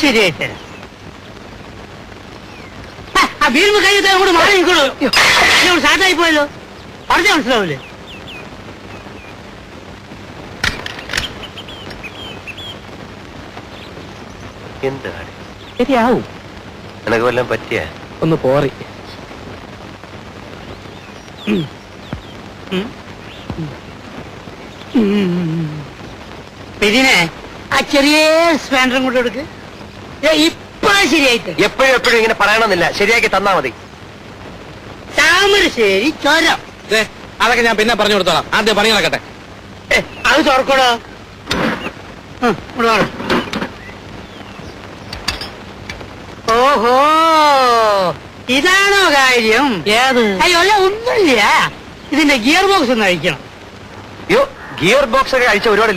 ശരിയായി തരാം. ആ വീഴുമ്പോ കൈ അങ്ങോട്ട് മാറി നിൽക്കണോ? സ്റ്റാർട്ടായി പോയല്ലോ. പറഞ്ഞ മനസ്സിലാവൂലേ? എന്താണ് ശരിയാവും. എനക്ക് വല്ലതും പറ്റിയ ഒന്ന് പോറി. ഇതിനെ ആ ചെറിയ സ്പാൻഡറും കൊണ്ട് എടുക്ക്. ഇപ്പഴാ ശരിയായിട്ട്. എപ്പോഴും എപ്പോഴും ഇങ്ങനെ പറയണമെന്നില്ല, ശരിയാക്കി തന്നാ മതി. താമരശ്ശേരി ചുരം. അതൊക്കെ ഞാൻ പിന്നെ പറഞ്ഞു കൊടുത്തോളാം. ആദ്യം പണി നടക്കട്ടെ. അത് തുറക്കടോ. ഓഹോ, ഇതാണോ കാര്യം? ഏത്? അയ്യോ അല്ല, ഒന്നുമില്ല. ഇതിന്റെ ഗിയർ ബോക്സ് ഒന്ന് അഴിക്കണം. ഗിയർ ബോക്സ് ഒക്കെ അഴിച്ച ഒരുപാട്